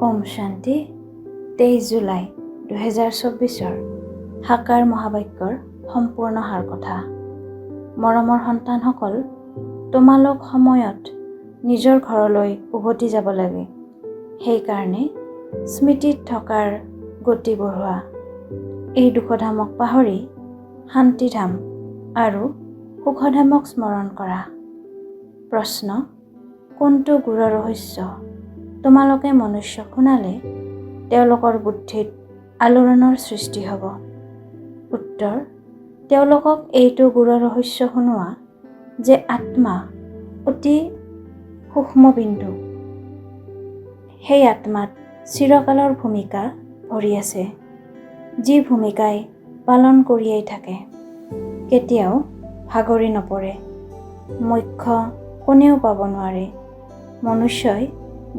ওম শান্তি। 23 জুলাই 2024 সাকাৰ মহাবাক্যৰ সম্পূৰ্ণ সাৰ কথা। মৰমৰ সন্তানসকল, তোমালোক সময়ত নিজৰ ঘৰলৈ উভতি যাব লাগে। সেইকাৰণে স্মৃতিত থকাৰ গতি বঢ়োৱা। এই দুখধামক পাহৰি শান্তিধাম আৰু সুখধামক স্মৰণ কৰা। প্ৰশ্ন: কোনটো গুৰু ৰহস্য তোমালোকে মনুষ্যক শুনালে তেওঁলোকৰ বুদ্ধিত আলোড়নৰ সৃষ্টি হ'ব? উত্তৰ: তেওঁলোকক এইটো গুৰু ৰহস্য শুনোৱা যে আত্মা অতি সূক্ষ্ম বিন্দু। সেই আত্মাত চিৰকালৰ ভূমিকা ভৰি আছে, যি ভূমিকাই পালন কৰিয়েই থাকে, কেতিয়াও ভাগৰি নপৰে। মোক্ষ কোনেও পাব নোৱাৰে। মনুষ্যই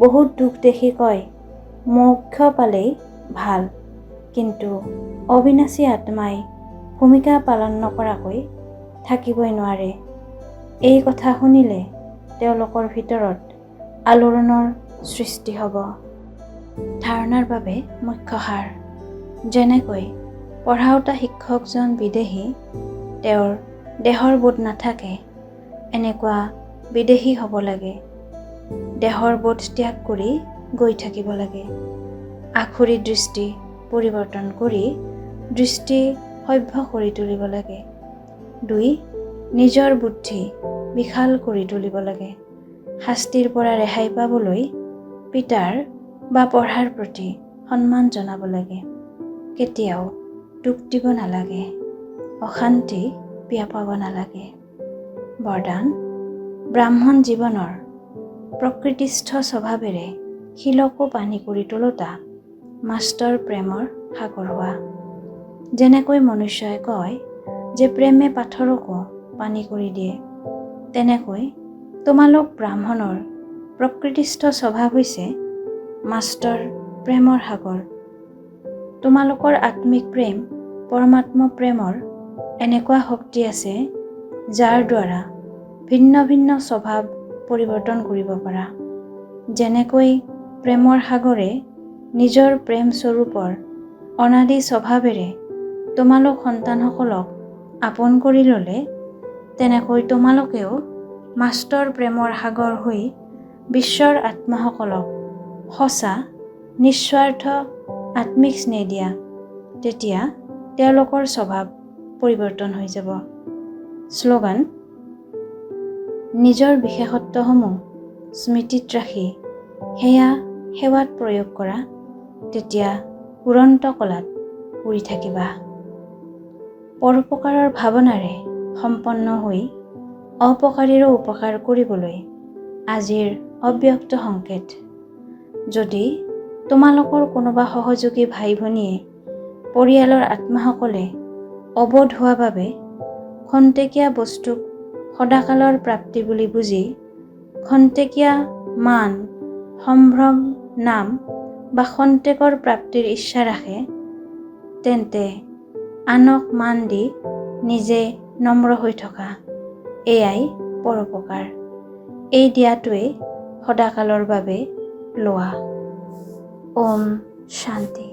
বহুত দুখ দেখি কয় মোক্ষ পালেই ভাল, কিন্তু অবিনাশী আত্মাই ভূমিকা পালন নকৰাকৈ থাকিবই নোৱাৰে। এই কথা শুনিলে তেওঁলোকৰ ভিতৰত আলোড়নৰ সৃষ্টি হ'ব। ধাৰণাৰ বাবে মুখ্য সাৰ: যেনেকৈ পঢ়াওতা শিক্ষকজন বিদেশী, তেওঁৰ দেহৰ বোধ নাথাকে, এনেকুৱা বিদেশী হ'ব লাগে। দেহৰ বোধ ত্যাগ কৰি গৈ থাকিব লাগে। আখুৰি দৃষ্টি পৰিৱৰ্তন কৰি দৃষ্টি সভ্য কৰি তুলিব লাগে। 2. নিজৰ বুদ্ধি বিশাল কৰি তুলিব লাগে। শাস্তিৰ পৰা ৰেহাই পাবলৈ পিতাৰ বা পঢ়াৰ প্ৰতি সন্মান জনাব লাগে। কেতিয়াও দুখ দিব নালাগে, অশান্তি বিয়পাব নালাগে। বৰদান: ব্ৰাহ্মণ জীৱনৰ প্ৰকৃতিস্থ স্বভাৱেৰে শিলকো পানী কৰি তোলোতা মাষ্টৰ প্ৰেমৰ সাগৰ হোৱা। যেনেকৈ মনুষ্যই কয় যে প্ৰেমে পাথৰকো পানী কৰি দিয়ে, তেনেকৈ তোমালোক ব্ৰাহ্মণৰ প্ৰকৃতিস্থ স্বভাৱ হৈছে মাষ্টৰ প্ৰেমৰ সাগৰ। তোমালোকৰ আত্মিক প্ৰেম পৰমাত্ম প্ৰেমৰ এনেকুৱা শক্তি আছে, যাৰ দ্বাৰা ভিন্ন ভিন্ন স্বভাৱ পৰিৱৰ্তন কৰিব পাৰা। যেনেকৈ প্ৰেমৰ সাগৰে নিজৰ প্ৰেম স্বৰূপৰ অনাদি স্বভাৱেৰে তোমালোক সন্তানসকলক আপোন কৰি ল'লে, তেনেকৈ তোমালোকেও মাষ্টৰ প্ৰেমৰ সাগৰ হৈ বিশ্বৰ আত্মাসকলক সঁচা নিস্বাৰ্থ আত্মিক স্নেহ দিয়া। তেতিয়া তেওঁলোকৰ স্বভাৱ পৰিৱৰ্তন হৈ যাব। শ্লোগান: নিজৰ বিশেষত্বসমূহ স্মৃতিত ৰাখি সেয়া সেৱাত প্ৰয়োগ কৰা, তেতিয়া উৰন্ত কলাত উৰি থাকিবা। পৰোপকাৰৰ ভাৱনাৰে সম্পন্ন হৈ অপকাৰীৰো উপকাৰ কৰিবলৈ আজিৰ অব্যক্ত সংকেত। যদি তোমালোকৰ কোনোবা সহযোগী ভাই ভনীয়ে পৰিয়ালৰ আত্মাসকলে অবোধ হোৱা বাবে খন্তেকীয়া বস্তুক সদাকালৰ প্ৰাপ্তি বুলি বুজি খন্তেকীয়া মান সম্ভ্ৰম নাম বা খন্তেকৰ প্ৰাপ্তিৰ ইচ্ছা ৰাখে, তেন্তে আনক মান দি নিজে নম্ৰ হৈ থকা, এয়াই পৰোপকাৰ। এই দিয়াটোৱেই সদাকালৰ বাবে লোৱা। ওম শান্তি।